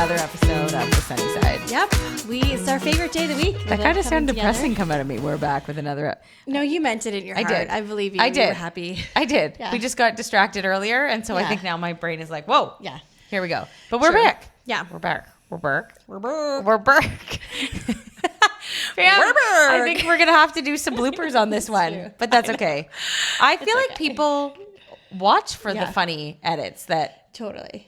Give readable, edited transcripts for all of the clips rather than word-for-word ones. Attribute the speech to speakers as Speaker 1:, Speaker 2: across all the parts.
Speaker 1: another episode of The Sunny Side.
Speaker 2: Yep. It's our favorite day of the week.
Speaker 1: That kind of sounded depressing come out of me. We're back with another.
Speaker 2: No, you meant it in your heart.
Speaker 1: I did.
Speaker 2: I believe you.
Speaker 1: I did.
Speaker 2: You were happy.
Speaker 1: I did.
Speaker 2: Yeah.
Speaker 1: We just got distracted earlier. And so I think now my brain is like, whoa.
Speaker 2: Yeah.
Speaker 1: Here we go. But we're back.
Speaker 2: Yeah.
Speaker 1: We're back. We're back.
Speaker 2: We're back.
Speaker 1: We're back. Pam,
Speaker 2: We're back.
Speaker 1: I think we're going to have to do some bloopers on this one.
Speaker 2: true.
Speaker 1: But that's okay. I feel like
Speaker 2: okay.
Speaker 1: people watch for the
Speaker 2: Yeah.
Speaker 1: funny edits that
Speaker 2: Totally.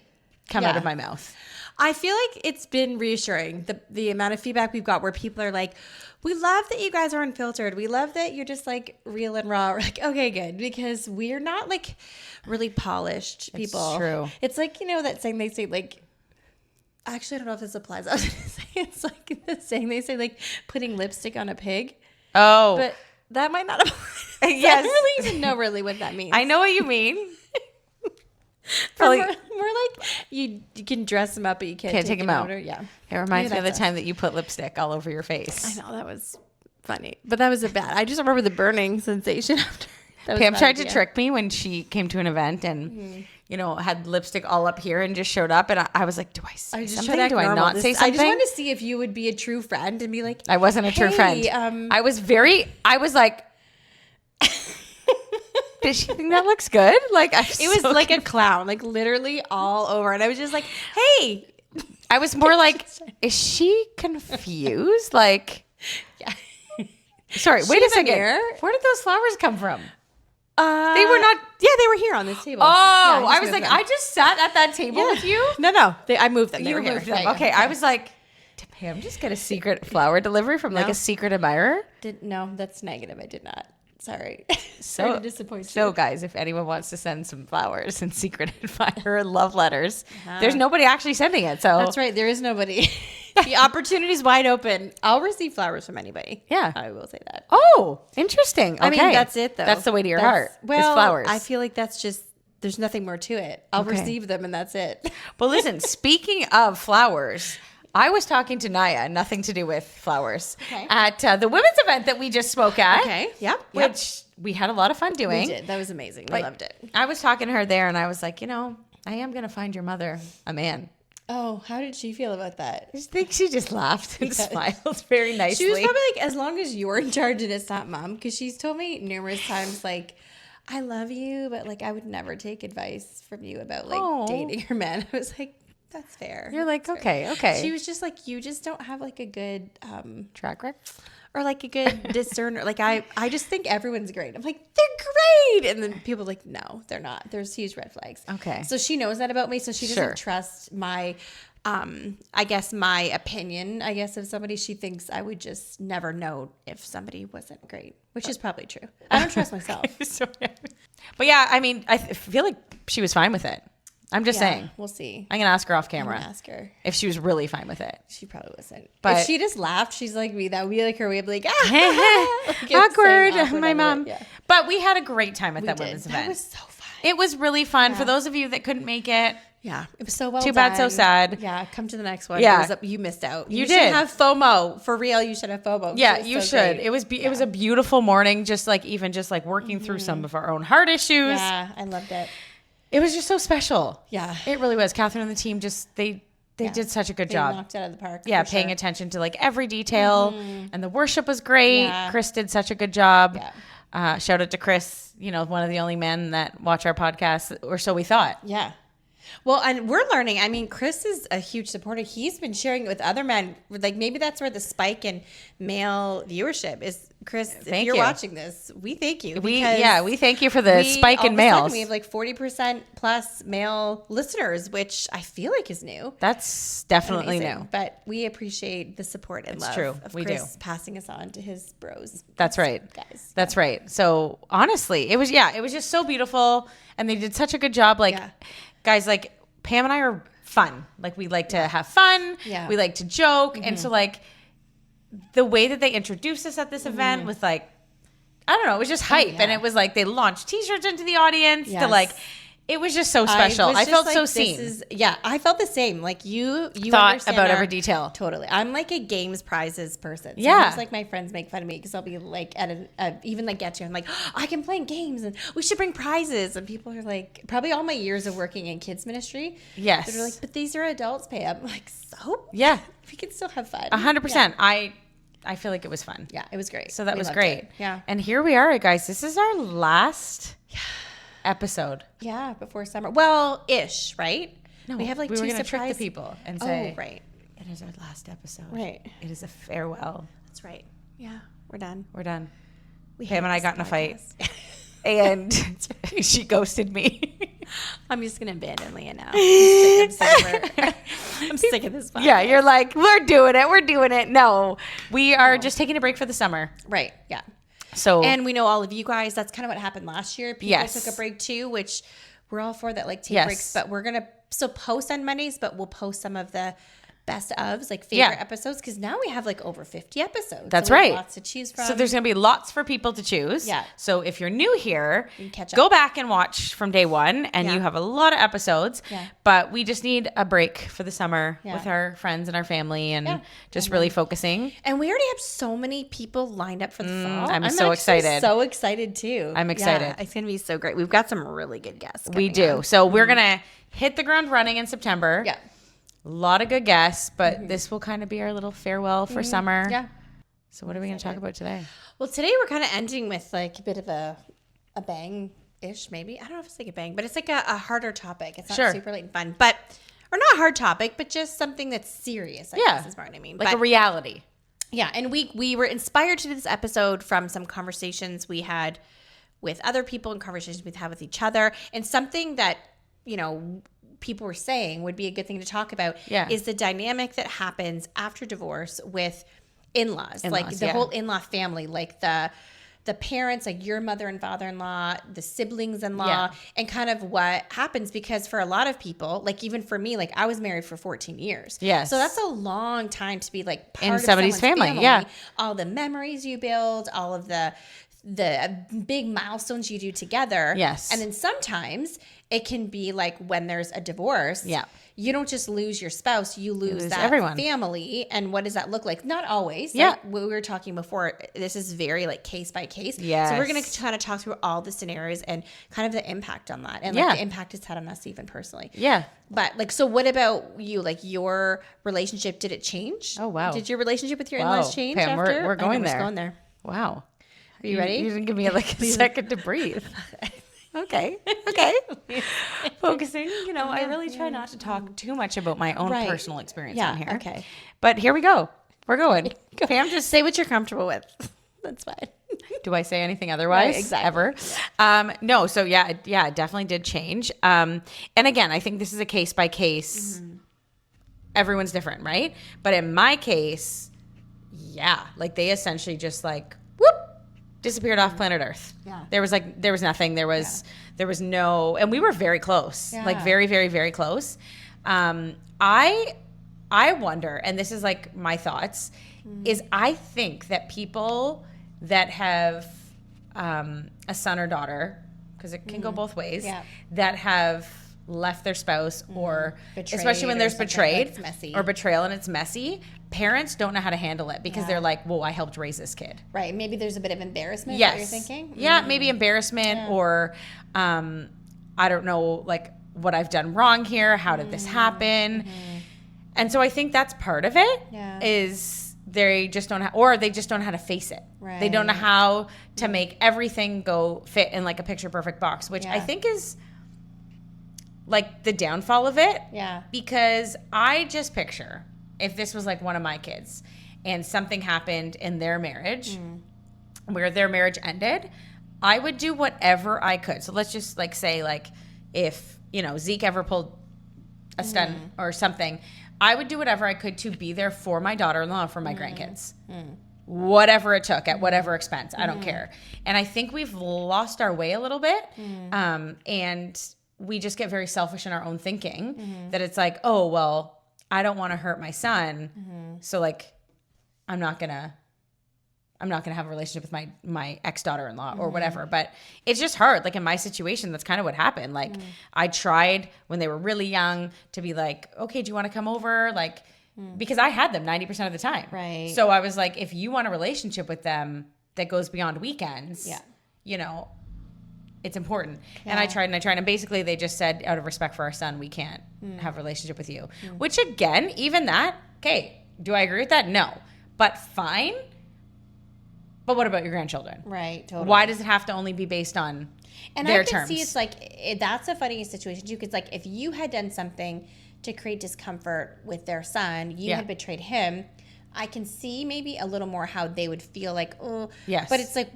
Speaker 1: come out of my mouth.
Speaker 2: I feel like it's been reassuring, the amount of feedback we've got where people are like, we love that you guys are unfiltered. We love that you're just like real and raw. We're like, okay, good. Because we're not like really polished people.
Speaker 1: It's true.
Speaker 2: It's like, you know, that saying they say like, actually, I don't know if this applies. I was going to say, it's like the saying they say like putting lipstick on a pig.
Speaker 1: Oh.
Speaker 2: But that might not apply.
Speaker 1: Yes.
Speaker 2: I don't really even know really what that means.
Speaker 1: I know what you mean.
Speaker 2: Probably more like you can dress them up, but you can't take them out. Or, yeah.
Speaker 1: It reminds me of the
Speaker 2: that's
Speaker 1: time that you put lipstick all over your face.
Speaker 2: I know, that was funny. But that was a bad. I just remember the burning sensation after. That was
Speaker 1: Pam
Speaker 2: a bad
Speaker 1: tried to
Speaker 2: idea.
Speaker 1: trick me when she came to an event and, you know, had lipstick all up here and just showed up. And I was like, do I say something? Do I not say something?
Speaker 2: I just wanted to see if you would be a true friend and be like,
Speaker 1: I wasn't a true friend. I was like, did she think that looks good? Like,
Speaker 2: it was like a clown, like literally all over. And I was just like, hey.
Speaker 1: I was more like, is she confused? Like,
Speaker 2: Yeah.
Speaker 1: sorry, wait a second.
Speaker 2: Where
Speaker 1: did those flowers come from?
Speaker 2: They were not. Yeah, they were here on this table.
Speaker 1: Oh,
Speaker 2: Yeah,
Speaker 1: I was like, I just sat at that table with you.
Speaker 2: No. I moved them. They
Speaker 1: You
Speaker 2: were here.
Speaker 1: moved them.
Speaker 2: Yeah,
Speaker 1: Okay,
Speaker 2: yeah.
Speaker 1: I was like, did Pam just get a secret flower delivery from like
Speaker 2: No.
Speaker 1: a secret admirer?
Speaker 2: No, that's negative. I did not. Sorry.
Speaker 1: So
Speaker 2: Sorry to disappoint you.
Speaker 1: So guys, if anyone wants to send some flowers and secret admirer love letters, there's nobody actually sending it. So
Speaker 2: That's right. There is nobody. The opportunity is wide open. I'll receive flowers from anybody.
Speaker 1: Yeah.
Speaker 2: I will say that.
Speaker 1: Oh, interesting. Okay.
Speaker 2: I mean, that's it though.
Speaker 1: That's the way to your
Speaker 2: That's-
Speaker 1: heart.
Speaker 2: Well,
Speaker 1: is flowers.
Speaker 2: I feel like that's just, there's nothing more to it. I'll receive them and that's it.
Speaker 1: Well, listen, speaking of flowers, I was talking to Naya, nothing to do with flowers, at the women's event that we just spoke at.
Speaker 2: Okay. Yep.
Speaker 1: Which we had a lot of fun doing.
Speaker 2: We did. That was amazing. We loved it.
Speaker 1: I was talking to her there and I was like, you know, I am going to find your mother a man.
Speaker 2: Oh, how did she feel about that?
Speaker 1: I think she just laughed and smiled very nicely.
Speaker 2: She was probably like, as long as you're in charge and it's not mom, because she's told me numerous times, like, I love you, but like, I would never take advice from you about like dating your man. I was like, that's fair.
Speaker 1: You're like,
Speaker 2: That's
Speaker 1: okay.
Speaker 2: fair. She was just like, you just don't have like a good
Speaker 1: Track record?
Speaker 2: or like a good discerner. Like I just think everyone's great. I'm like, they're great. And then people are like, no, they're not. There's huge red flags.
Speaker 1: Okay.
Speaker 2: So she knows that about me. So she doesn't trust my, I guess my opinion, I guess of somebody. She thinks I would just never know if somebody wasn't great, which is probably true. I don't trust myself.
Speaker 1: But yeah, I mean, I feel like she was fine with it. I'm just saying.
Speaker 2: We'll see.
Speaker 1: I'm going to ask her off
Speaker 2: I'm
Speaker 1: camera
Speaker 2: gonna ask her.
Speaker 1: if she was really fine with it.
Speaker 2: She probably wasn't.
Speaker 1: But-
Speaker 2: if she just laughed, she's like me. That would be like her way of like,
Speaker 1: Awkward, my mom.
Speaker 2: Yeah.
Speaker 1: But we had a great time at that
Speaker 2: Did.
Speaker 1: women's
Speaker 2: That
Speaker 1: event.
Speaker 2: was so fun.
Speaker 1: It was really fun. For those of you that couldn't make it,
Speaker 2: Yeah, it was so well.
Speaker 1: Too bad, so
Speaker 2: done.
Speaker 1: sad.
Speaker 2: Yeah, come to the next one.
Speaker 1: Yeah.
Speaker 2: You missed out.
Speaker 1: You
Speaker 2: should
Speaker 1: did.
Speaker 2: have FOMO for real. You should have FOMO.
Speaker 1: yeah,
Speaker 2: It was
Speaker 1: you
Speaker 2: so
Speaker 1: should.
Speaker 2: great.
Speaker 1: It was a beautiful morning, just like working through some of our own heart issues.
Speaker 2: Yeah, I loved it.
Speaker 1: It was just so special.
Speaker 2: Yeah,
Speaker 1: It really was. Catherine and the team they did such a good
Speaker 2: they
Speaker 1: job.
Speaker 2: knocked it out of the park.
Speaker 1: Yeah,
Speaker 2: for
Speaker 1: paying
Speaker 2: sure.
Speaker 1: attention to like every detail, and the worship was great.
Speaker 2: Yeah.
Speaker 1: Chris did such a good job.
Speaker 2: Yeah.
Speaker 1: Shout out to Chris, one of the only men that watch our podcast, or so we thought.
Speaker 2: Yeah. Well, and we're learning. I mean, Chris is a huge supporter. He's been sharing it with other men. Like maybe that's where the spike in male viewership is. Chris, if
Speaker 1: Thank
Speaker 2: you're
Speaker 1: you.
Speaker 2: watching this, we thank you.
Speaker 1: We
Speaker 2: because
Speaker 1: thank you for the spike
Speaker 2: all
Speaker 1: in
Speaker 2: of a sudden
Speaker 1: males.
Speaker 2: We have like 40% plus male listeners, which I feel like is new.
Speaker 1: That's definitely
Speaker 2: Amazing.
Speaker 1: new.
Speaker 2: But we appreciate the support and love
Speaker 1: true.
Speaker 2: of
Speaker 1: We
Speaker 2: Chris
Speaker 1: do.
Speaker 2: passing us on to his bros.
Speaker 1: That's right.
Speaker 2: Guys.
Speaker 1: That's right. So honestly, it was just so beautiful, and they did such a good job. Like, guys, like Pam and I are fun. Like we like to have fun.
Speaker 2: Yeah.
Speaker 1: We like to joke, and so like the way that they introduced us at this event was like, I don't know, it was just hype, and it was like they launched T-shirts into the audience to
Speaker 2: Yes.
Speaker 1: like It was just so special. I felt so seen.
Speaker 2: I felt the same. Like you
Speaker 1: thought about every detail.
Speaker 2: Totally. I'm like a games prizes person.
Speaker 1: Yeah.
Speaker 2: Sometimes like my friends make fun of me because I'll be like even like get to, I'm like, oh, I can play games and we should bring prizes. And people are like, probably all my years of working in kids ministry.
Speaker 1: Yes.
Speaker 2: They're like, but these are adults, Pam. I'm like, so?
Speaker 1: Yeah.
Speaker 2: We can still have fun.
Speaker 1: 100%. I feel like it was fun.
Speaker 2: Yeah, it was great.
Speaker 1: So that was great.
Speaker 2: It. Yeah.
Speaker 1: And here we are, guys. This is our last episode.
Speaker 2: Yeah, before summer. Well, ish, right?
Speaker 1: No,
Speaker 2: we have like
Speaker 1: we
Speaker 2: two
Speaker 1: were gonna
Speaker 2: surprise
Speaker 1: trick the people and say,
Speaker 2: oh, right.
Speaker 1: It is our last episode.
Speaker 2: Right.
Speaker 1: It is a farewell.
Speaker 2: That's right. Yeah, we're done.
Speaker 1: We're done.
Speaker 2: We
Speaker 1: Pam and I got in a fight. And she ghosted me.
Speaker 2: I'm just going to abandon Leah now. I'm sick of this podcast.
Speaker 1: Yeah, you're like, we're doing it. No, we are just taking a break for the summer.
Speaker 2: Right, yeah.
Speaker 1: So,
Speaker 2: and we know all of you guys, that's kind of what happened last year. People took a break too, which we're all for that, like take breaks. But we're going to still post on Mondays, but we'll post some of the best ofs, like favorite episodes, because now we have like over 50 episodes.
Speaker 1: That's right.
Speaker 2: Lots to choose from.
Speaker 1: So there's going to be lots for people to choose.
Speaker 2: Yeah.
Speaker 1: So if you're new here,
Speaker 2: catch up.
Speaker 1: Go back and watch from day one, and you have a lot of episodes. Yeah. But we just need a break for the summer with our friends and our family, and just really focusing.
Speaker 2: And we already have so many people lined up for the fall.
Speaker 1: I'm so excited.
Speaker 2: So excited too.
Speaker 1: I'm excited.
Speaker 2: Yeah, it's going to be so great. We've got some really good guests.
Speaker 1: We do.
Speaker 2: On.
Speaker 1: So we're going to hit the ground running in September.
Speaker 2: Yeah.
Speaker 1: A lot of good guests, but this will kind of be our little farewell for summer.
Speaker 2: Yeah.
Speaker 1: So what are we going to talk about today?
Speaker 2: Well, today we're kind of ending with like a bit of a bang-ish, maybe. I don't know if it's like a bang, but it's like a harder topic. It's not super light and fun, but, or not a hard topic, but just something that's serious, I guess is what I mean.
Speaker 1: Like a reality.
Speaker 2: Yeah. And we were inspired to do this episode from some conversations we had with other people and conversations we've had with each other, and something that, you know, people were saying would be a good thing to talk about is the dynamic that happens after divorce with in-laws like the whole in-law family, like the parents, like your mother and father-in-law, the siblings-in-law, and kind of what happens, because for a lot of people, like even for me, like I was married for 14 years.
Speaker 1: Yes.
Speaker 2: So that's a long time to be like part
Speaker 1: in
Speaker 2: of
Speaker 1: somebody's family. Yeah.
Speaker 2: All the memories you build, all of the big milestones you do together.
Speaker 1: Yes.
Speaker 2: And then sometimes it can be like when there's a divorce, you don't just lose your spouse, you lose that everyone. Family. And what does that look like? Not always.
Speaker 1: Yeah.
Speaker 2: Like we were talking before, this is very like case by case.
Speaker 1: Yes.
Speaker 2: So we're going to kind of talk through all the scenarios and kind of the impact on that, and like the impact it's had on us even personally.
Speaker 1: Yeah.
Speaker 2: But like, so what about you? Like your relationship, did it change?
Speaker 1: Oh, wow.
Speaker 2: Did your relationship with your in-laws change
Speaker 1: Pam,
Speaker 2: after?
Speaker 1: We're going there.
Speaker 2: Going there.
Speaker 1: Wow.
Speaker 2: Are you ready?
Speaker 1: You didn't give me like a second to breathe. Okay. Focusing. You know, I really try not to talk too much about my own personal experience on here.
Speaker 2: Okay.
Speaker 1: But here we go. We're going.
Speaker 2: Pam, just say what you're comfortable with. That's fine.
Speaker 1: Do I say anything otherwise?
Speaker 2: Right, exactly.
Speaker 1: Ever? No. So it definitely did change. And again, I think this is a case by case. Everyone's different, right? But in my case, like they essentially just like disappeared off planet Earth. Yeah. There was nothing. There was no, and we were very close, like very, very, very close. I wonder, and this is like my thoughts, is I think that people that have a son or daughter, because it can go both ways, that have left their spouse or betrayed, especially when there's betrayed or betrayal and it's messy, parents don't know how to handle it because they're like, well, I helped raise this kid.
Speaker 2: Right. Maybe there's a bit of embarrassment. Yes. What you're thinking.
Speaker 1: Yeah. Maybe embarrassment or I don't know, like what I've done wrong here. How did this happen? And so I think that's part of it is they just don't they just don't know how to face it. Right. They don't know how to make everything go fit in like a picture perfect box, which I think is like the downfall of it. Yeah. Because I just picture if this was like one of my kids and something happened in their marriage where their marriage ended, I would do whatever I could. So let's just like say like if, you know, Zeke ever pulled a stunt or something, I would do whatever I could to be there for my daughter-in-law, for my grandkids. Whatever it took, at whatever expense. I don't care. And I think we've lost our way a little bit. And we just get very selfish in our own thinking that it's like, oh, well, I don't want to hurt my son. So like, I'm not gonna I'm not going to have a relationship with my ex-daughter-in-law or whatever. But it's just hard. Like in my situation, that's kind of what happened. Like I tried when they were really young to be like, okay, do you want to come over? Like, because I had them 90% of the time.
Speaker 2: Right.
Speaker 1: So I was like, if you want a relationship with them that goes beyond weekends, you know, it's important. And I tried. And basically they just said, out of respect for our son, we can't have a relationship with you. Which again, even that, okay, do I agree with that? No. But fine. But what about your grandchildren?
Speaker 2: Right, totally.
Speaker 1: Why does it have to only be based on their terms?
Speaker 2: See it's like, that's a funny situation too, because like if you had done something to create discomfort with their son, you had betrayed him, I can see maybe a little more how they would feel like, oh.
Speaker 1: Yes.
Speaker 2: But it's like,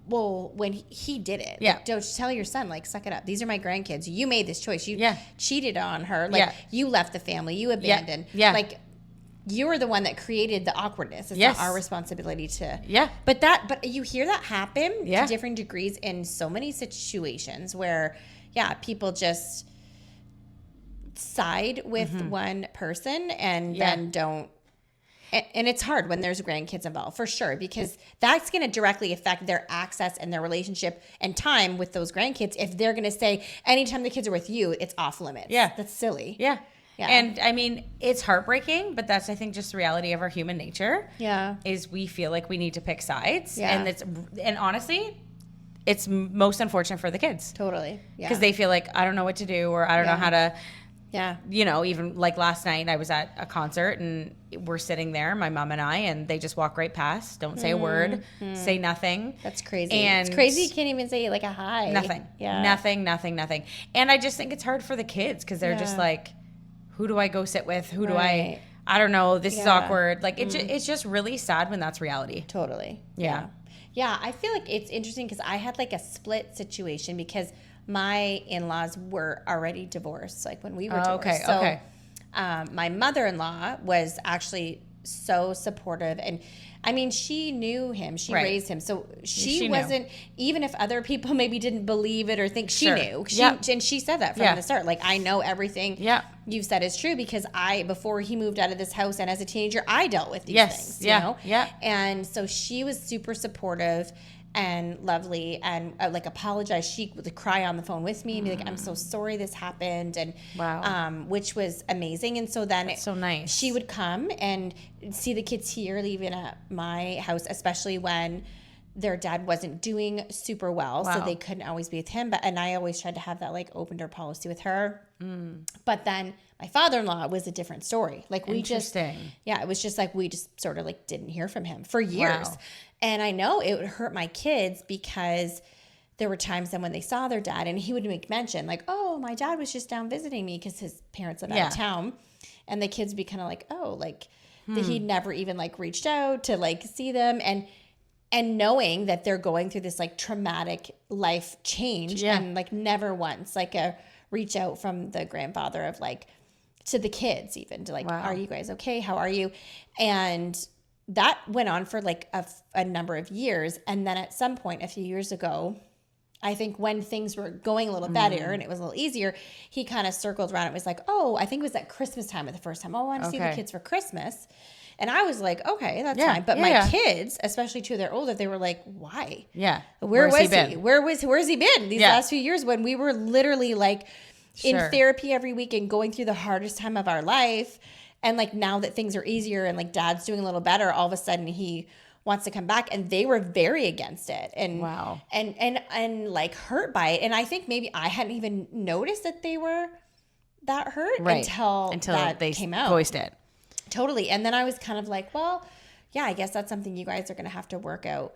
Speaker 2: well, when he did it, like, don't tell your son, like, suck it up. These are my grandkids. You made this choice. You cheated on her. Like, you left the family. You abandoned. Yeah. Like, you were the one that created the awkwardness. It's not our responsibility to. Yeah. But you hear that happen to different degrees in so many situations where, people just side with one person and then don't. And it's hard when there's grandkids involved, for sure, because that's going to directly affect their access and their relationship and time with those grandkids. If they're going to say, anytime the kids are with you, it's off limits. Yeah. That's silly. Yeah. Yeah. And I mean, it's heartbreaking, but that's, I think, just the reality of our human nature. Yeah. Is we feel like we need to pick sides. Yeah. And honestly, it's most unfortunate for the kids. Totally. Yeah. Because they feel like, I don't know what to do, or I don't know how to. Yeah. You know, even like last night I was at a concert and we're sitting there, my mom and I, and they just walk right past, don't say a word, say nothing. That's crazy. And it's crazy you can't even say like a hi. Nothing. Yeah. Nothing. And I just think it's hard for the kids because they're just like, who do I go sit with? Who do I don't know. This is awkward. Like it's just really sad when that's reality. Totally. Yeah. Yeah. I feel like it's interesting because I had like a split situation because my in-laws were already divorced, like when we were divorced. So, my mother-in-law was actually so supportive, and I mean, she knew him, she raised him, so she wasn't. Even if other people maybe didn't believe it or think, she knew. And she said that from the start. Like, I know everything you've said is true because before he moved out of this house and as a teenager, I dealt with these things. You know? Yeah. And so she was super supportive and lovely, and like apologized. She would cry on the phone with me and be like, I'm so sorry this happened, and which was amazing. And so then so nice. She would come and see the kids here leaving at my house, especially when their dad wasn't doing super well, so they couldn't always be with him. And I always tried to have that like open door policy with her. But then my father-in-law was a different story. Like we just, it was just like we just sort of like didn't hear from him for years. Wow. And I know it would hurt my kids because there were times then when they saw their dad and he would make mention like, oh, my dad was just down visiting me because his parents live out of town. And the kids would be kind of like, oh, like that he'd never even like reached out to like see them. And knowing that they're going through this like traumatic life change and like never once like a reach out from the grandfather of like to the kids even to like, are you guys okay? How are you? And that went on for like a number of years. And then at some point a few years ago, I think when things were going a little better and it was a little easier, he kind of circled around. It was like, oh, I think it was at Christmas time at the first time. Oh, I want to see the kids for Christmas. And I was like, okay, that's fine. But my kids, especially two, they're older, they were like, why? Yeah. Where was he? Where's he been these last few years when we were literally like in therapy every week and going through the hardest time of our life? And like now that things are easier and like dad's doing a little better, all of a sudden he wants to come back, and they were very against it and and like hurt by it. And I think maybe I hadn't even noticed that they were that hurt until that they came out. Voiced it. Totally. And then I was kind of like, well, yeah, I guess that's something you guys are going to have to work out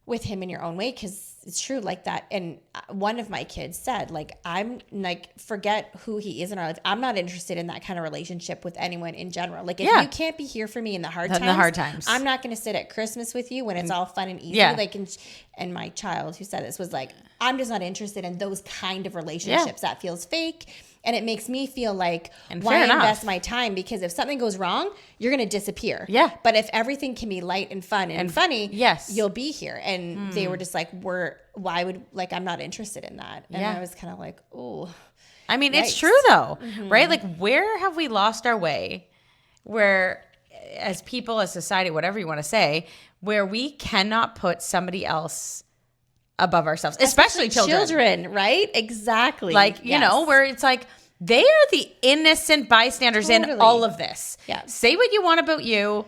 Speaker 2: with him in your own way, because it's true like that. And one of my kids said, like, I'm like, forget who he is in our life. I'm not interested in that kind of relationship with anyone in general. Like, if you can't be here for me in the hard times, I'm not going to sit at Christmas with you when it's all fun and easy. Like, and my child who said this was like, I'm just not interested in those kind of relationships. That feels fake. And it makes me feel like, why invest my time? Because if something goes wrong, you're going to disappear. Yeah. But if everything can be light and fun and funny, you'll be here. And they were just like, why would, like, I'm not interested in that. And I was kind of like, ooh. I mean, it's true though, right? Like, where have we lost our way? Where,
Speaker 1: as people, as society, whatever you want to say, where we cannot put somebody else above ourselves, especially children.
Speaker 2: Right? Exactly.
Speaker 1: Like, you know, where it's like, they are the innocent bystanders in all of this.
Speaker 2: Yeah.
Speaker 1: Say what you want about you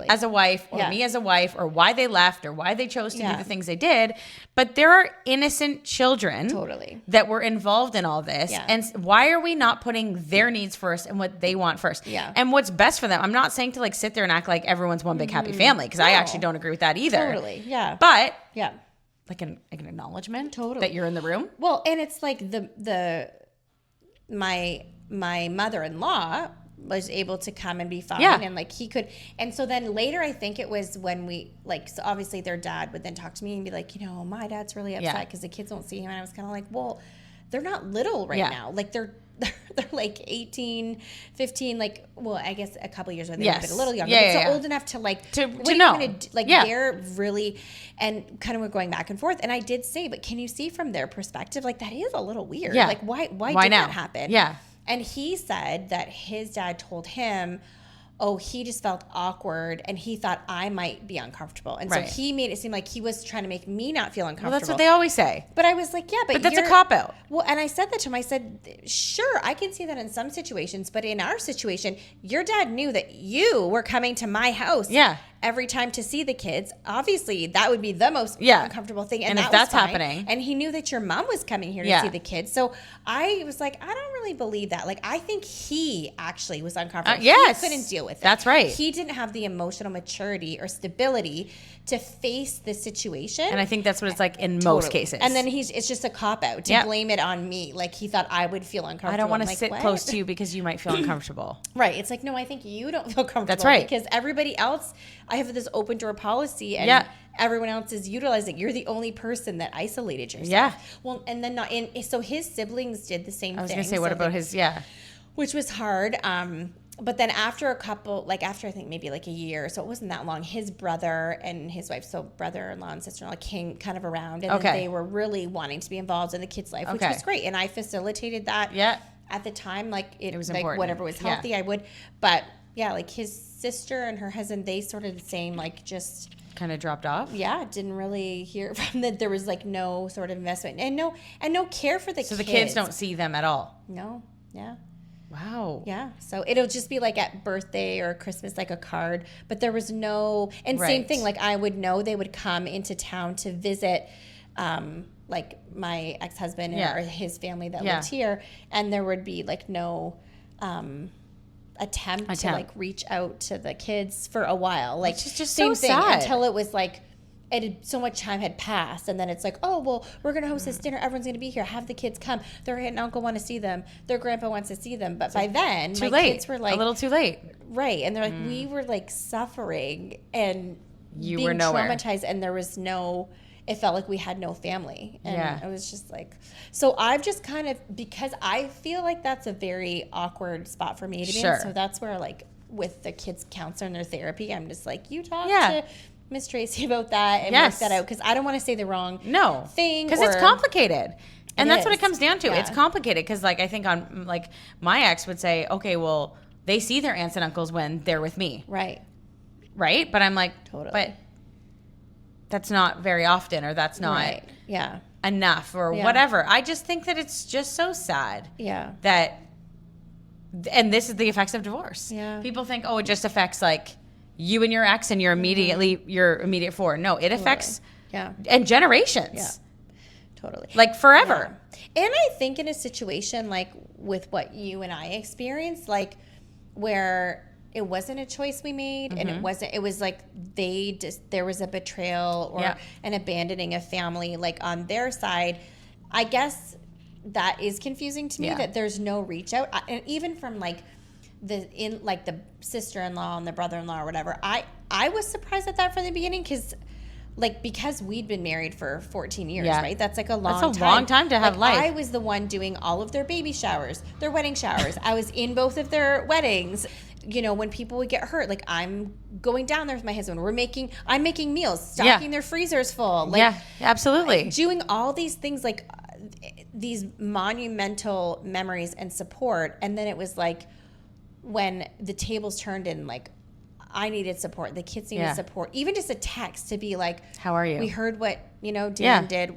Speaker 1: as a wife, or me as a wife, or why they left, or why they chose to do the things they did. But there are innocent children that were involved in all this. Yeah. And why are we not putting their needs first and what they want first?
Speaker 2: Yeah.
Speaker 1: And what's best for them? I'm not saying to like sit there and act like everyone's one big happy family, because I actually don't agree with that either.
Speaker 2: Totally. Yeah.
Speaker 1: But like an acknowledgement that you're in the room.
Speaker 2: Well, and it's like my mother-in-law was able to come and be fine, and like he could, and so then later I think it was when we like, so obviously their dad would then talk to me and be like, you know, my dad's really upset because the kids won't see him, and I was kind of like, well, they're not little right now, like they're like 18, 15, like, well, I guess a couple years ago they would have been a little younger, but so old enough to like
Speaker 1: to know,
Speaker 2: they're really, and kind of we're going back and forth, and I did say, but can you see from their perspective, like that is a little weird, like why did
Speaker 1: now?
Speaker 2: That happen? And he said that his dad told him, oh, he just felt awkward and he thought I might be uncomfortable. And so he made it seem like he was trying to make me not feel uncomfortable.
Speaker 1: Well, that's what they always say.
Speaker 2: But I was like, yeah, but
Speaker 1: that's a cop-out.
Speaker 2: Well, and I said that to him. I said, sure, I can see that in some situations, but in our situation, your dad knew that you were coming to my house every time to see the kids. Obviously, that would be the most uncomfortable thing. And
Speaker 1: if that's happening.
Speaker 2: And he knew that your mom was coming here to see the kids. So I was like, I don't really believe that. Like, I think he actually was uncomfortable. He couldn't deal with it.
Speaker 1: That's right.
Speaker 2: He didn't have the emotional maturity or stability to face the situation.
Speaker 1: And I think that's what it's like in most cases.
Speaker 2: And then it's just a cop-out to blame it on me. Like, he thought I would feel uncomfortable.
Speaker 1: I don't want to sit close to you because you might feel uncomfortable.
Speaker 2: Right. It's like, no, I think you don't feel comfortable.
Speaker 1: That's right.
Speaker 2: Because everybody else, I have this open door policy, and everyone else is utilizing. You're the only person that isolated yourself.
Speaker 1: Yeah.
Speaker 2: Well, and then so his siblings did the same thing.
Speaker 1: I was going to say, what about his,
Speaker 2: which was hard. But then after after I think maybe like a year, so it wasn't that long, his brother and his wife, so brother-in-law and sister-in-law, came kind of around, and then they were really wanting to be involved in the kids' life, which was great. And I facilitated that at the time. Like, it was like important. Whatever was healthy, I would. But like his sister and her husband, they sort of the same, like just
Speaker 1: kind of dropped off.
Speaker 2: Yeah, didn't really hear from that. There was like no sort of investment and no care for the kids.
Speaker 1: So the kids don't see them at all.
Speaker 2: No. Yeah.
Speaker 1: Wow.
Speaker 2: Yeah. So it'll just be like at birthday or Christmas, like a card. But there was no, and same thing, like I would know they would come into town to visit like my ex-husband or his family that lived here. And there would be like no attempt to like reach out to the kids for a while. Like,
Speaker 1: it's just
Speaker 2: same
Speaker 1: so
Speaker 2: thing
Speaker 1: sad.
Speaker 2: Until it was like, so much time had passed, and then it's like, oh, well, we're going to host this dinner. Everyone's going to be here. Have the kids come. Their aunt and uncle want to see them. Their grandpa wants to see them. But by then, my kids were like...
Speaker 1: a little too late.
Speaker 2: Right. And they're like, we were like suffering and
Speaker 1: you
Speaker 2: being
Speaker 1: were nowhere.
Speaker 2: Traumatized, and there was no... It felt like we had no family. And it was just like... So I've just kind of... Because I feel like that's a very awkward spot for me to be in. So that's where, like, with the kids' counselor and their therapy, I'm just like, you talk to... Miss Tracy about that and work that out, because I don't want to say the wrong thing,
Speaker 1: because it's complicated, and that's what it comes down to.
Speaker 2: Yeah.
Speaker 1: It's complicated because, like, I think on like my ex would say, okay, well, they see their aunts and uncles when they're with me, right? But I'm like, but that's not very often, or that's not enough, or whatever. I just think that it's just so sad, that, and this is the effects of divorce. People think, oh, it just affects like you and your ex and your immediate four. No, it affects and generations.
Speaker 2: Totally.
Speaker 1: Like forever.
Speaker 2: And I think in a situation like with what you and I experienced, like where it wasn't a choice we made, and it was like there was a betrayal or an abandoning of family, like on their side. I guess that is confusing to me that there's no reach out. And even from like the sister-in-law and the brother-in-law or whatever, I was surprised at that from the beginning, because we'd been married for 14 years, right? That's like a long time.
Speaker 1: That's a long time to have life.
Speaker 2: I was the one doing all of their baby showers, their wedding showers. I was in both of their weddings. You know, when people would get hurt, like I'm going down there with my husband. I'm making meals, stocking their freezers full. Like,
Speaker 1: absolutely.
Speaker 2: Doing all these things, like these monumental memories and support. And then it was like, when the tables turned and like I needed support. The kids needed support. Even just a text to be like,
Speaker 1: how are you?
Speaker 2: We heard what, Dan did.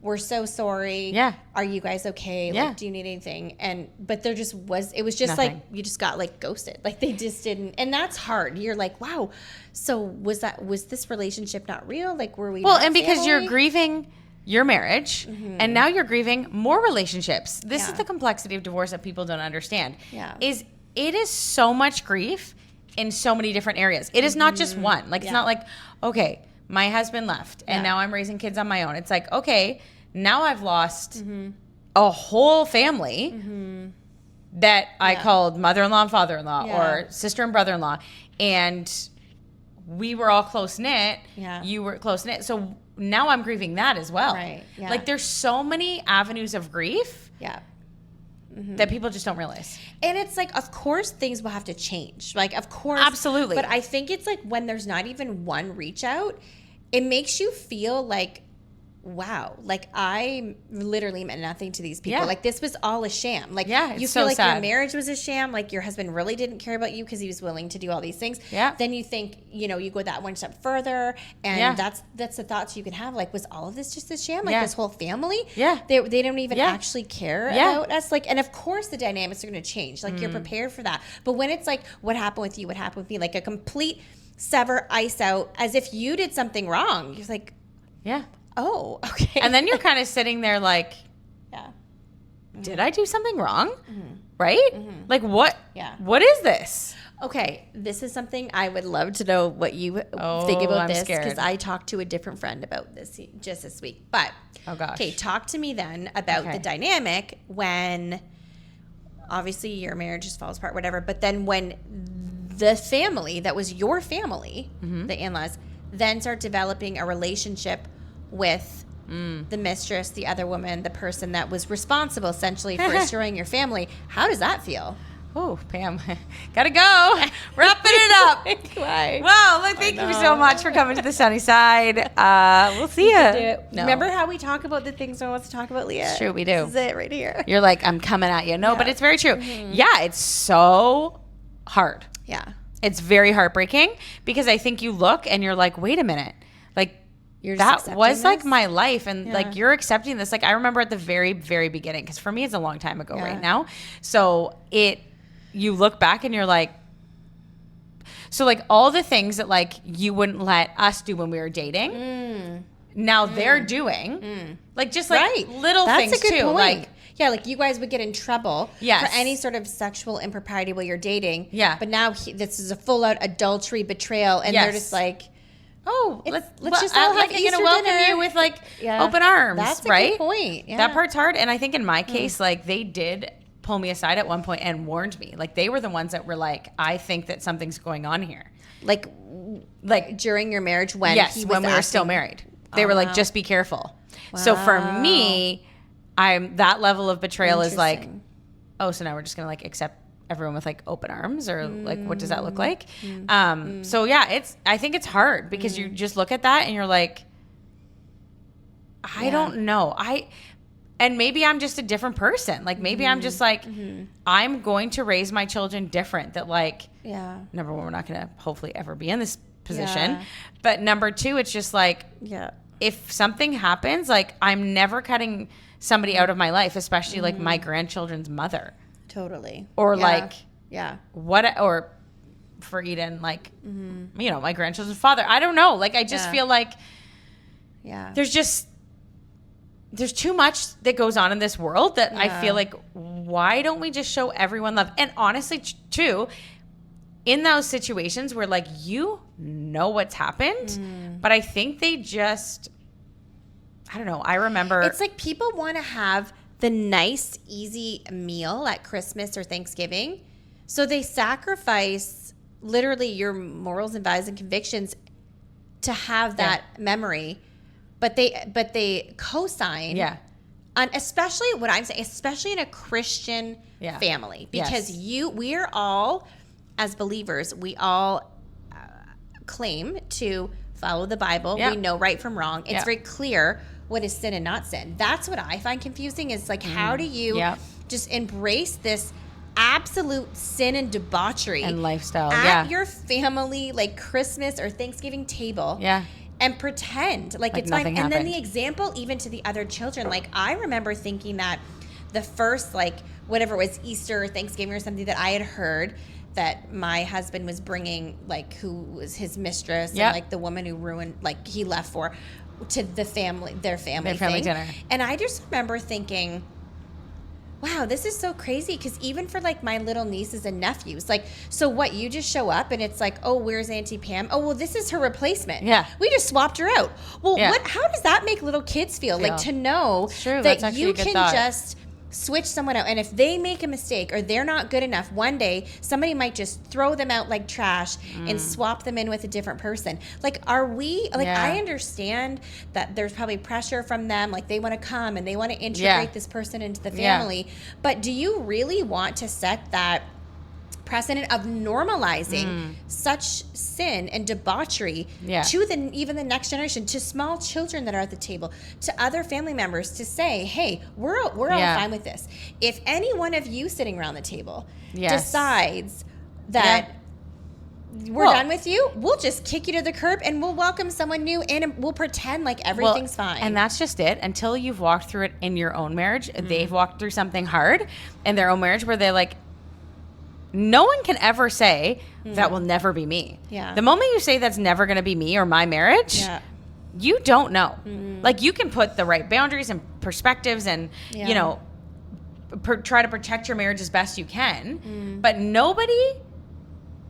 Speaker 2: We're so sorry.
Speaker 1: Yeah.
Speaker 2: Are you guys okay?
Speaker 1: Yeah.
Speaker 2: Like, do you need anything? But there just was, it was just
Speaker 1: nothing.
Speaker 2: like, you just got like ghosted. Like they just didn't. And that's hard. You're like, wow. So was this relationship not real? Like, were we not
Speaker 1: and because
Speaker 2: family?
Speaker 1: you're grieving your marriage and now you're grieving more relationships. This is the complexity of divorce that people don't understand.
Speaker 2: Yeah.
Speaker 1: It is so much grief in so many different areas. It is not just one. Like, it's not like, okay, my husband left and now I'm raising kids on my own. It's like, okay, now I've lost a whole family that I called mother-in-law and father-in-law or sister and brother-in-law. And we were all close-knit. Yeah. You were close-knit. So now I'm grieving that as well.
Speaker 2: Right. Yeah.
Speaker 1: Like, there's so many avenues of grief.
Speaker 2: Yeah.
Speaker 1: That people just don't realize.
Speaker 2: And it's like, of course, things will have to change. Like, of course.
Speaker 1: Absolutely.
Speaker 2: But I think it's like when there's not even one reach out, it makes you feel like, wow, like I literally meant nothing to these people.
Speaker 1: Yeah.
Speaker 2: Like this was all a sham. Like
Speaker 1: it's
Speaker 2: you
Speaker 1: so
Speaker 2: feel like
Speaker 1: sad.
Speaker 2: your marriage was a sham. Like your husband really didn't care about you because he was willing to do all these things.
Speaker 1: Yeah.
Speaker 2: Then you think, you go that one step further, and that's the thoughts you can have. Like, was all of this just a sham? Like this whole family?
Speaker 1: Yeah.
Speaker 2: They don't even actually care about us. Like, and of course the dynamics are going to change. Like you're prepared for that. But when it's like, what happened with you? What happened with me? Like a complete sever, ice out, as if you did something wrong. You're like,
Speaker 1: yeah.
Speaker 2: Oh, okay.
Speaker 1: And then you're kind of sitting there like, did I do something wrong? Right? Like what? Yeah. What is this?
Speaker 2: Okay, this is something I would love to know what you think about this, because I talked to a different friend about this just this week. But okay, talk to me then about the dynamic when obviously your marriage just falls apart, whatever. But then when the family that was your family, the in-laws, then start developing a relationship with the mistress, the other woman, the person that was responsible essentially for destroying your family. How does that feel?
Speaker 1: Oh, Pam, gotta go. Wrapping it up.
Speaker 2: Why?
Speaker 1: Well, thank you so much for coming to the sunny side. We'll see you.
Speaker 2: No. Remember how we talk about the things no one wants to talk about, Leah?
Speaker 1: It's true, we do.
Speaker 2: This is it right here.
Speaker 1: You're like, I'm coming at you. No, but it's very true. Yeah, it's so hard.
Speaker 2: Yeah.
Speaker 1: It's very heartbreaking because I think you look and you're like, wait a minute. Like, that was like my life, and like you're accepting this. Like I remember at the very, very beginning, because for me it's a long time ago right now. So you look back and you're like, so like all the things that like you wouldn't let us do when we were dating, now they're doing, like just like little things too.
Speaker 2: Point.
Speaker 1: Like
Speaker 2: like you guys would get in trouble for any sort of sexual impropriety while you're dating. Yeah, but now this is a full out adultery, betrayal, and they're just like, oh, let's just all have Easter
Speaker 1: gonna welcome
Speaker 2: dinner.
Speaker 1: you with like open arms.
Speaker 2: That's a
Speaker 1: right?
Speaker 2: good point. Yeah.
Speaker 1: That part's hard, and I think in my case, like they did pull me aside at one point and warned me. Like they were the ones that were like, I think that something's going on here.
Speaker 2: Like during your marriage when he was
Speaker 1: when we were still married, they were like, just be careful. Wow. So for me, that level of betrayal is like, oh, so now we're just gonna like accept everyone with like open arms, or like what does that look like? So yeah, I think it's hard because you just look at that and you're like, I don't know. And maybe I'm just a different person. Like maybe I'm just like, I'm going to raise my children different. That like, number one, we're not going to hopefully ever be in this position. But number two, it's just like, if something happens, like I'm never cutting somebody out of my life, especially like my grandchildren's mother.
Speaker 2: Totally.
Speaker 1: Or like, or for Eden, like, my grandchildren's father. I don't know. Like, I just feel like there's too much that goes on in this world that I feel like, why don't we just show everyone love? And honestly, too, in those situations where like, you know what's happened, but I think they just, I don't know. I remember.
Speaker 2: It's like people want to have the nice, easy meal at Christmas or Thanksgiving. So they sacrifice literally your morals and values and convictions to have that memory. But they co-sign on, especially what I'm saying, especially in a Christian family, because we are all, as believers, we all claim to follow the Bible. We know right from wrong. It's very clear what is sin and not sin. That's what I find confusing is like, how do you just embrace this absolute sin and debauchery
Speaker 1: and lifestyle
Speaker 2: at your family, like Christmas or Thanksgiving table.
Speaker 1: Yeah.
Speaker 2: And pretend like it's fine.
Speaker 1: Happened.
Speaker 2: And then the example even to the other children. Like I remember thinking that the first, like whatever it was, Easter or Thanksgiving or something, that I had heard that my husband was bringing, like who was his mistress and like the woman who ruined, like he left for, to the family, their family
Speaker 1: dinner.
Speaker 2: And I just remember thinking, wow, this is so crazy. Because even for like my little nieces and nephews, like, so what, you just show up and it's like, oh, where's Auntie Pam? Oh, well, this is her replacement.
Speaker 1: Yeah.
Speaker 2: We just swapped her out. Well, how does that make little kids feel? Like to know that you can just switch someone out. And if they make a mistake or they're not good enough, one day somebody might just throw them out like trash and swap them in with a different person. Like, are we, like, I understand that there's probably pressure from them. Like they want to come and they want to integrate this person into the family. But do you really want to set that precedent of normalizing such sin and debauchery to even the next generation, to small children that are at the table, to other family members, to say, hey, we're all fine with this. If any one of you sitting around the table decides that we're done with you, we'll just kick you to the curb and we'll welcome someone new and we'll pretend like everything's fine.
Speaker 1: And that's just it. Until you've walked through it in your own marriage, they've walked through something hard in their own marriage where they're like, no one can ever say that will never be me. Yeah. The moment you say that's never going to be me or my marriage, you don't know. Like you can put the right boundaries and perspectives and, you know, try to protect your marriage as best you can. But nobody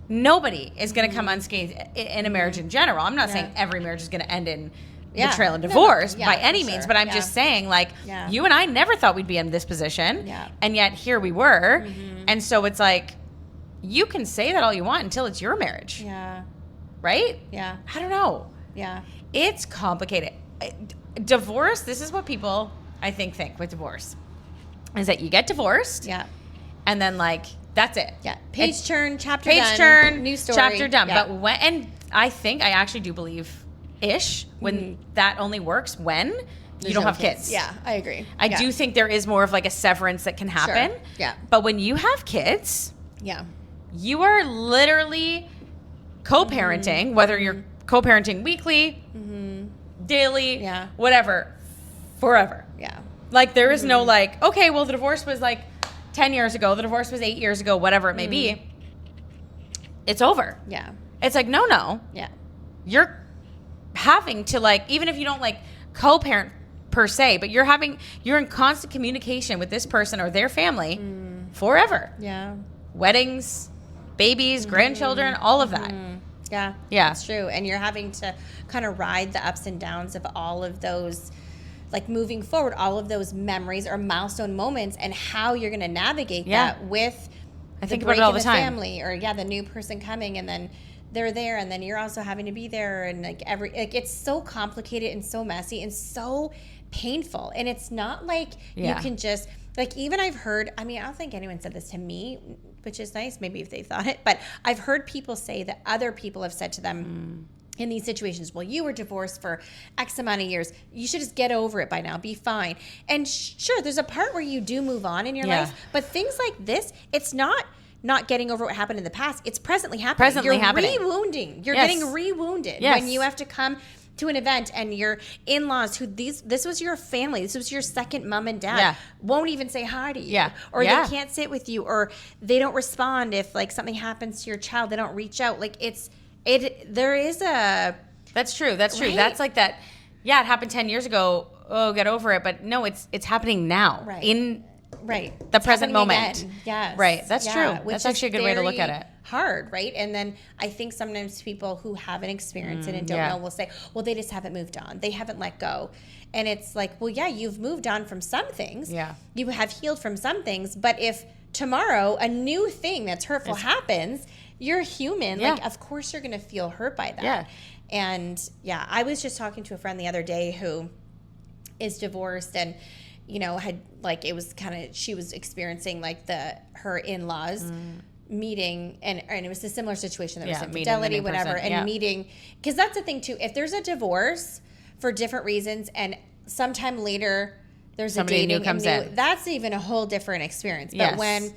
Speaker 1: is going to come unscathed in a marriage in general. I'm not saying every marriage is going to end in betrayal and divorce by any means, but I'm just saying, like, you and I never thought we'd be in this position, and yet here we were. And so it's like, you can say that all you want until it's your marriage. Yeah. Right? Yeah. I don't know. Yeah. It's complicated. Divorce, this is what people, I think with divorce, is that you get divorced. Yeah. And then, like, that's it. Yeah.
Speaker 2: Page turn, chapter done. New story.
Speaker 1: Chapter done. Yeah. But and I actually do believe when that only works when you don't have kids.
Speaker 2: Yeah, I agree.
Speaker 1: I do think there is more of like a severance that can happen. Sure. Yeah. But when you have kids, you are literally co-parenting, whether you're co-parenting weekly, daily, whatever, forever. Yeah. Like there is no like, okay, well the divorce was like 10 years ago, the divorce was 8 years ago, whatever it may be. It's over. Yeah. It's like, no. Yeah. You're having to, like, even if you don't like co-parent per se, but you're in constant communication with this person or their family forever. Yeah. Weddings, babies, grandchildren, all of that.
Speaker 2: Yeah. Yeah. That's true. And you're having to kind of ride the ups and downs of all of those, like moving forward, all of those memories or milestone moments and how you're going to navigate that with
Speaker 1: I think about it all the time.
Speaker 2: Family or the new person coming and then they're there and then you're also having to be there and like it's so complicated and so messy and so painful. And it's not like you can just like, even I've heard, I mean, I don't think anyone said this to me, which is nice, maybe if they thought it, but I've heard people say that other people have said to them in these situations, well, you were divorced for X amount of years. You should just get over it by now. Be fine. And sure, there's a part where you do move on in your life, but things like this, it's not getting over what happened in the past. It's presently happening. You're re-wounding. You're getting re-wounded when you have to come to an event and your in-laws this was your family, this was your second mom and dad, won't even say hi to you, or they can't sit with you, or they don't respond if like something happens to your child. They don't reach out. Like there is a
Speaker 1: that's true. Right? That's like that. Yeah, it happened 10 years ago. Oh, get over it. But no, it's happening now.
Speaker 2: Right.
Speaker 1: In the present moment.
Speaker 2: Again. Yes.
Speaker 1: Right. That's true. That's actually a good way to look at it.
Speaker 2: Hard, right? And then I think sometimes people who haven't experienced it and don't know will say, well, they just haven't moved on. They haven't let go. And it's like, well, yeah, you've moved on from some things. Yeah. You have healed from some things. But if tomorrow a new thing that's hurtful happens, you're human. Yeah. Like, of course you're going to feel hurt by that. Yeah. And I was just talking to a friend the other day who is divorced and had like, it was kind of, she was experiencing like her in-laws meeting and it was a similar situation. There was infidelity, whatever, and meeting, because that's the thing too. If there's a divorce for different reasons and sometime later there's somebody a dating new comes in, that's even a whole different experience. But when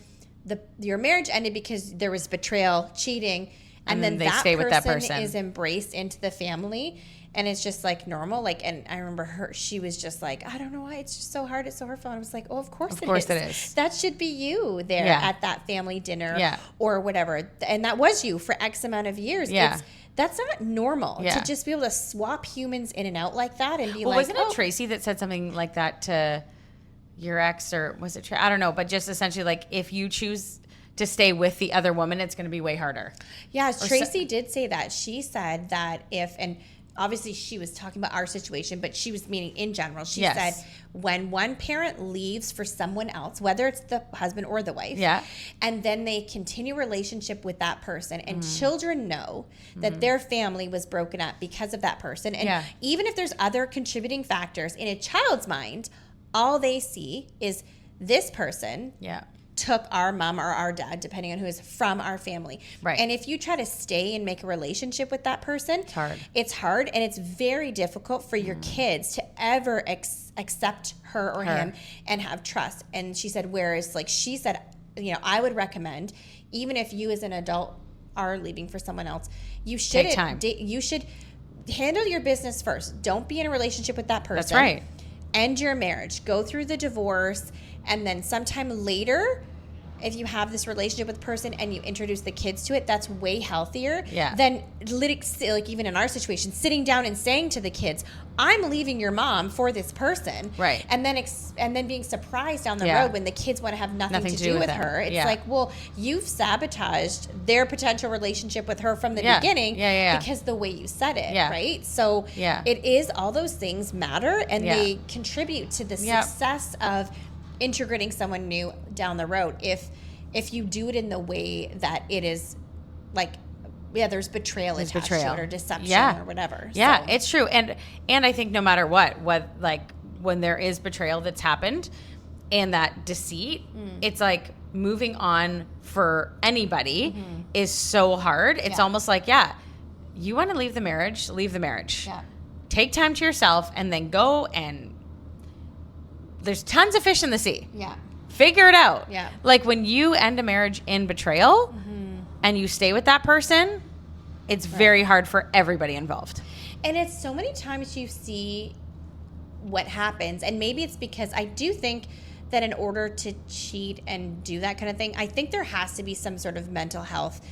Speaker 2: your marriage ended because there was betrayal, cheating, and then
Speaker 1: they stay with that person
Speaker 2: is embraced into the family. And it's just like normal. Like, and I remember she was just like, I don't know why it's just so hard. It's so hurtful. And I was like, oh, of course it is. That should be you there at that family dinner or whatever. And that was you for X amount of years.
Speaker 1: Yeah.
Speaker 2: That's not normal to just be able to swap humans in and out like that and be like,
Speaker 1: wasn't it Tracy that said something like that to your ex, or was it, I don't know, but just essentially like, if you choose to stay with the other woman, it's going to be way harder.
Speaker 2: Yeah. Tracy did say that. She said that and obviously she was talking about our situation, but she was meaning in general. She said when one parent leaves for someone else, whether it's the husband or the wife, and then they continue a relationship with that person, and children know that their family was broken up because of that person. And even if there's other contributing factors in a child's mind, all they see is this person took our mom or our dad, depending on who is, from our family.
Speaker 1: Right.
Speaker 2: And if you try to stay and make a relationship with that person,
Speaker 1: it's hard.
Speaker 2: It's hard, and it's very difficult for your kids to ever accept her or him and have trust. And she said, I would recommend, even if you as an adult are leaving for someone else, you should
Speaker 1: take time.
Speaker 2: You should handle your business first. Don't be in a relationship with that person.
Speaker 1: That's right.
Speaker 2: End your marriage. Go through the divorce. And then sometime later, if you have this relationship with a person and you introduce the kids to it, that's way healthier than, like even in our situation, sitting down and saying to the kids, I'm leaving your mom for this person.
Speaker 1: Right.
Speaker 2: And then being surprised down the road when the kids want to have nothing to do with her. It's like, well, you've sabotaged their potential relationship with her from the beginning because the way you said it, right? So it is, all those things matter, and they contribute to the success of integrating someone new down the road. If you do it in the way that it is like, there's betrayal attached to it, or deception or whatever.
Speaker 1: Yeah, it's true. And I think no matter what like when there is betrayal that's happened and that deceit, it's like moving on for anybody is so hard. It's almost like, you want to leave the marriage, leave the marriage. Yeah. Take time to yourself and then go, and there's tons of fish in the sea. Yeah. Figure it out. Yeah. Like when you end a marriage in betrayal and you stay with that person, it's very hard for everybody involved.
Speaker 2: And it's so many times you see what happens, and maybe it's because I do think that in order to cheat and do that kind of thing, I think there has to be some sort of mental health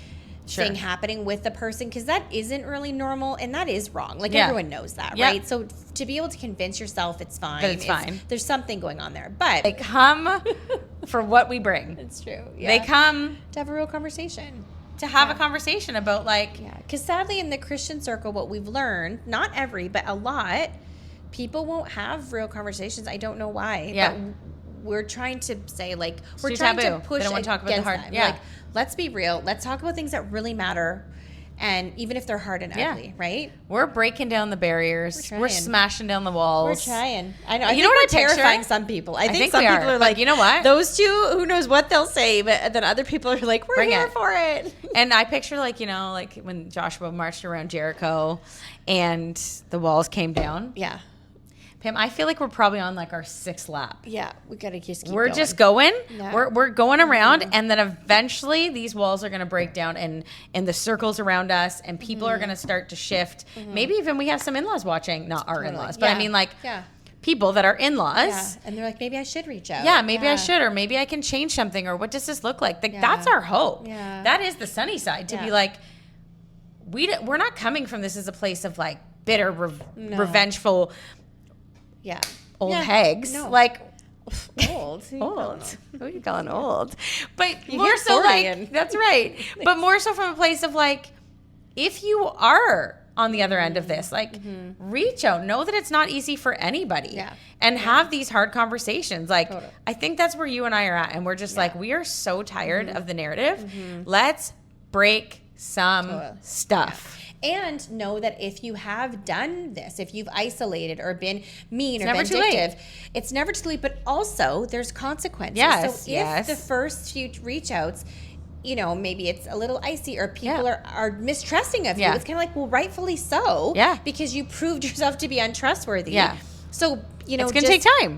Speaker 2: thing happening with the person, because that isn't really normal, and that is wrong. Like everyone knows that, right? So to be able to convince yourself it's fine,
Speaker 1: but it's fine.
Speaker 2: There's something going on there, but
Speaker 1: they come for what we bring.
Speaker 2: It's true. Yeah.
Speaker 1: They come
Speaker 2: to have a real conversation,
Speaker 1: to have a conversation about
Speaker 2: because sadly in the Christian circle, what we've learned, not every, but a lot, people won't have real conversations. I don't know why. But we're trying to say, like, we're trying to push
Speaker 1: they don't want to talk about the hard.
Speaker 2: Them. Like, let's be real. Let's talk about things that really matter. And even if they're hard and ugly, right?
Speaker 1: We're breaking down the barriers. We're smashing down the walls.
Speaker 2: We're trying. I know. You know what? Terrifying some people. I think some people are like,
Speaker 1: you know what?
Speaker 2: Those two, who knows what they'll say, but then other people are like, we're here for it.
Speaker 1: And I picture, like, like when Joshua marched around Jericho and the walls came down. Yeah. Pam, I feel like we're probably on like our 6th lap.
Speaker 2: Yeah, we gotta just keep
Speaker 1: We're
Speaker 2: going.
Speaker 1: just going. Yeah. We're going around, and then eventually these walls are gonna break down, and the circles around us, and people are gonna start to shift. Maybe even we have some in-laws watching, not our in-laws, but I mean like people that are in-laws. Yeah.
Speaker 2: And they're like, maybe I should reach out.
Speaker 1: Yeah, maybe I should, or maybe I can change something, or what does this look like? Like that's our hope. Yeah. That is the sunny side, to be like, we're not coming from this as a place of like bitter, revengeful. Yeah. Old hags. No. Like
Speaker 2: old.
Speaker 1: Who are you calling old? But more so like that's right. But more so from a place of like, if you are on the other end of this, like reach out. Know that it's not easy for anybody. Yeah. And have these hard conversations. Like I think that's where you and I are at. And we're just like, we are so tired of the narrative. Let's break some stuff.
Speaker 2: And know that if you have done this, if you've isolated or been mean or vindictive, it's never too late. But also, there's consequences.
Speaker 1: Yes,
Speaker 2: so if the first few reach outs, maybe it's a little icy, or people are mistrusting of you, it's kind of like, well, rightfully so. Yeah. Because you proved yourself to be untrustworthy. Yeah. So, you know,
Speaker 1: it's going to take time.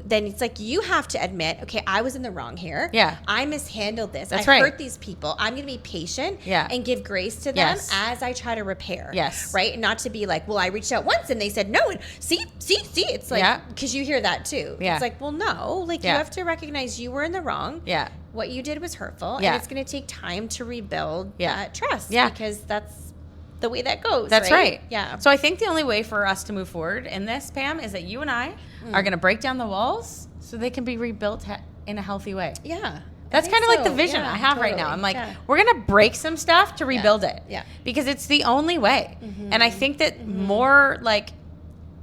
Speaker 2: Then it's like you have to admit, okay, I was in the wrong here.
Speaker 1: Yeah.
Speaker 2: I mishandled this.
Speaker 1: That's
Speaker 2: I
Speaker 1: right.
Speaker 2: hurt these people. I'm going to be patient and give grace to them as I try to repair.
Speaker 1: Yes.
Speaker 2: Right? Not to be like, well, I reached out once and they said no. And see. It's like, because you hear that too.
Speaker 1: Yeah.
Speaker 2: It's like, well, no. Like, you have to recognize you were in the wrong.
Speaker 1: Yeah.
Speaker 2: What you did was hurtful.
Speaker 1: Yeah.
Speaker 2: And it's going to take time to rebuild that trust.
Speaker 1: Yeah.
Speaker 2: Because that's the way that goes.
Speaker 1: That's right.
Speaker 2: Yeah.
Speaker 1: So I think the only way for us to move forward in this, Pam, is that you and I are going to break down the walls so they can be rebuilt in a healthy way.
Speaker 2: Yeah.
Speaker 1: That's kind of like the vision I have right now. I'm like, we're going to break some stuff to rebuild it.
Speaker 2: Yeah.
Speaker 1: Because it's the only way. And I think that more like,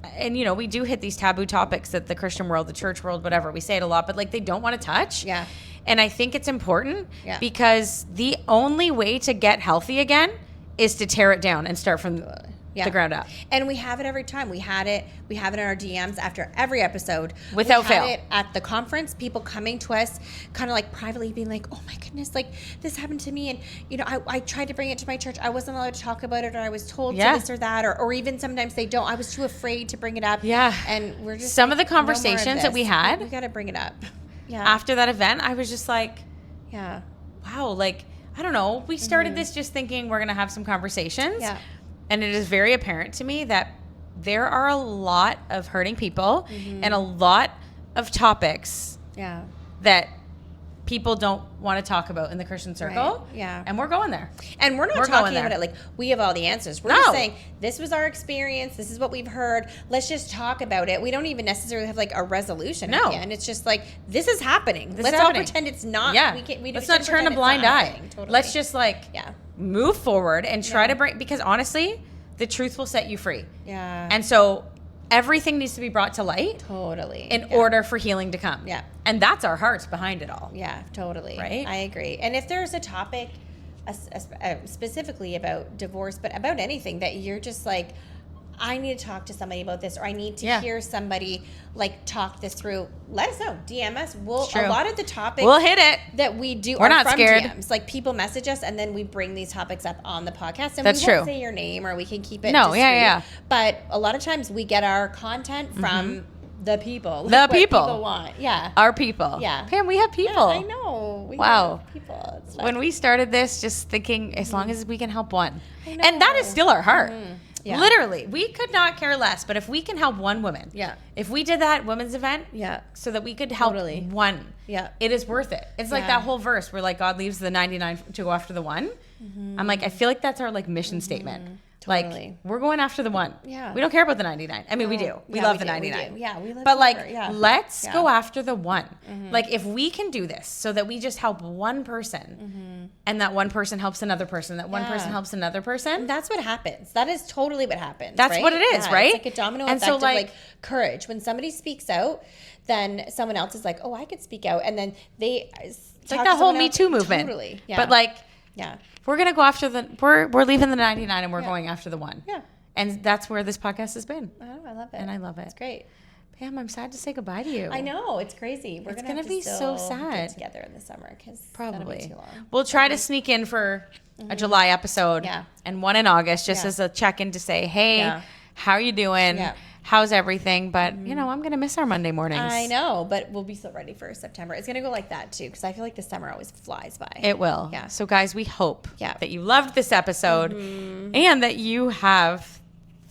Speaker 1: and you know, we do hit these taboo topics that the Christian world, the church world, whatever, we say it a lot, but like they don't want to touch.
Speaker 2: Yeah.
Speaker 1: And I think it's important because the only way to get healthy again is to tear it down and start from the ground up.
Speaker 2: And we have it every time. We have it in our DMs after every episode.
Speaker 1: Without fail.
Speaker 2: We had it at the conference, people coming to us kind of like privately being like, oh my goodness, like this happened to me. And, you know, I tried to bring it to my church. I wasn't allowed to talk about it, or I was told to this or that, or even sometimes they don't. I was too afraid to bring it up.
Speaker 1: Yeah.
Speaker 2: And we're just
Speaker 1: some of the conversations that we had.
Speaker 2: We got to bring it up. Yeah.
Speaker 1: After that event, I was just like,
Speaker 2: wow,
Speaker 1: like, I don't know. We started this just thinking we're going to have some conversations.
Speaker 2: Yeah.
Speaker 1: And it is very apparent to me that there are a lot of hurting people and a lot of topics that people don't want to talk about in the Christian circle.
Speaker 2: Right. Yeah.
Speaker 1: And we're going there.
Speaker 2: And we're not talking about it like we have all the answers. We're just saying, this was our experience. This is what we've heard. Let's just talk about it. We don't even necessarily have like a resolution at the end. It's just like, this is happening. Let's all pretend it's not.
Speaker 1: Yeah.
Speaker 2: Let's
Speaker 1: not turn a blind eye.
Speaker 2: Totally.
Speaker 1: Let's just like move forward and try to bring, because honestly, the truth will set you free.
Speaker 2: Yeah.
Speaker 1: And so everything needs to be brought to light.
Speaker 2: Totally.
Speaker 1: In order for healing to come.
Speaker 2: Yeah.
Speaker 1: And that's our hearts behind it all.
Speaker 2: Yeah, totally.
Speaker 1: Right?
Speaker 2: I agree. And if there's a topic specifically about divorce, but about anything that you're just like, I need to talk to somebody about this, or I need to hear somebody like talk this through, let us know. DM us. A lot of the topics
Speaker 1: we'll hit it
Speaker 2: that we do
Speaker 1: We're
Speaker 2: are
Speaker 1: not
Speaker 2: from
Speaker 1: scared.
Speaker 2: DMs. Like people message us and then we bring these topics up on the podcast, and
Speaker 1: That's
Speaker 2: we won't
Speaker 1: true.
Speaker 2: say your name, or we can keep it
Speaker 1: discreet.
Speaker 2: But a lot of times we get our content from the people.
Speaker 1: The
Speaker 2: what
Speaker 1: people
Speaker 2: want. Yeah.
Speaker 1: Our people.
Speaker 2: Yeah.
Speaker 1: Pam, we have people.
Speaker 2: Yeah, I know. We
Speaker 1: wow.
Speaker 2: have people. It's
Speaker 1: when we started this, just thinking as long as we can help one.
Speaker 2: I know.
Speaker 1: And that is still our heart.
Speaker 2: Yeah.
Speaker 1: Literally. We could not care less, but if we can help one woman.
Speaker 2: Yeah.
Speaker 1: If we did that women's event.
Speaker 2: Yeah.
Speaker 1: So that we could help one.
Speaker 2: Yeah.
Speaker 1: It is worth it. It's like that whole verse where like God leaves the 99 to go after the one. I'm like, I feel like that's our like mission statement.
Speaker 2: Totally.
Speaker 1: Like we're going after the one.
Speaker 2: Yeah.
Speaker 1: We don't care about the 99. I mean, we do. We love the 99.
Speaker 2: We yeah, we love.
Speaker 1: But like,
Speaker 2: her.
Speaker 1: let's go after the one. Like, if we can do this, so that we just help one person, and that one person helps another person, that one person helps another person.
Speaker 2: That's what happens. That is totally what happens.
Speaker 1: That's
Speaker 2: right?
Speaker 1: what it is, right?
Speaker 2: It's like a domino effect of like courage. When somebody speaks out, then someone else is like, oh, I could speak out, and then they.
Speaker 1: It's like that whole Me Too movement.
Speaker 2: Totally. Yeah.
Speaker 1: But like,
Speaker 2: we're
Speaker 1: gonna go after we're leaving the 99 and we're going after the one.
Speaker 2: Yeah.
Speaker 1: And that's where this podcast has been.
Speaker 2: Oh, I love it.
Speaker 1: And I love it.
Speaker 2: It's great.
Speaker 1: Pam, I'm sad to say goodbye to you.
Speaker 2: I know, it's crazy. We're gonna be so sad get together in the summer because
Speaker 1: probably
Speaker 2: too long.
Speaker 1: We'll try to sneak in for a July episode and one in August, just as a check-in to say, hey, how are you doing? How's everything? But you know, I'm gonna miss our Monday mornings.
Speaker 2: I know, but we'll be so ready for September. It's gonna go like that too, because I feel like the summer always flies by.
Speaker 1: It will.
Speaker 2: Yeah.
Speaker 1: So guys, we hope that you loved this episode and that you have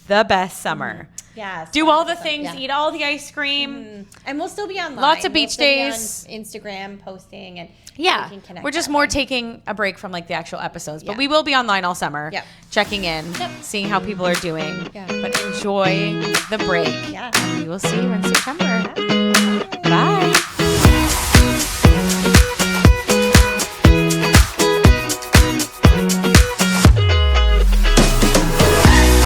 Speaker 1: the best summer.
Speaker 2: Yeah.
Speaker 1: Do all the things, eat all the ice cream.
Speaker 2: And we'll still be online.
Speaker 1: Lots of beach days.
Speaker 2: On Instagram posting and
Speaker 1: we can
Speaker 2: connect.
Speaker 1: We're just more taking a break from like the actual episodes, but we will be online all summer. Checking in, seeing how people are doing. But enjoy the break.
Speaker 2: Yeah.
Speaker 1: We will see you in September. Bye.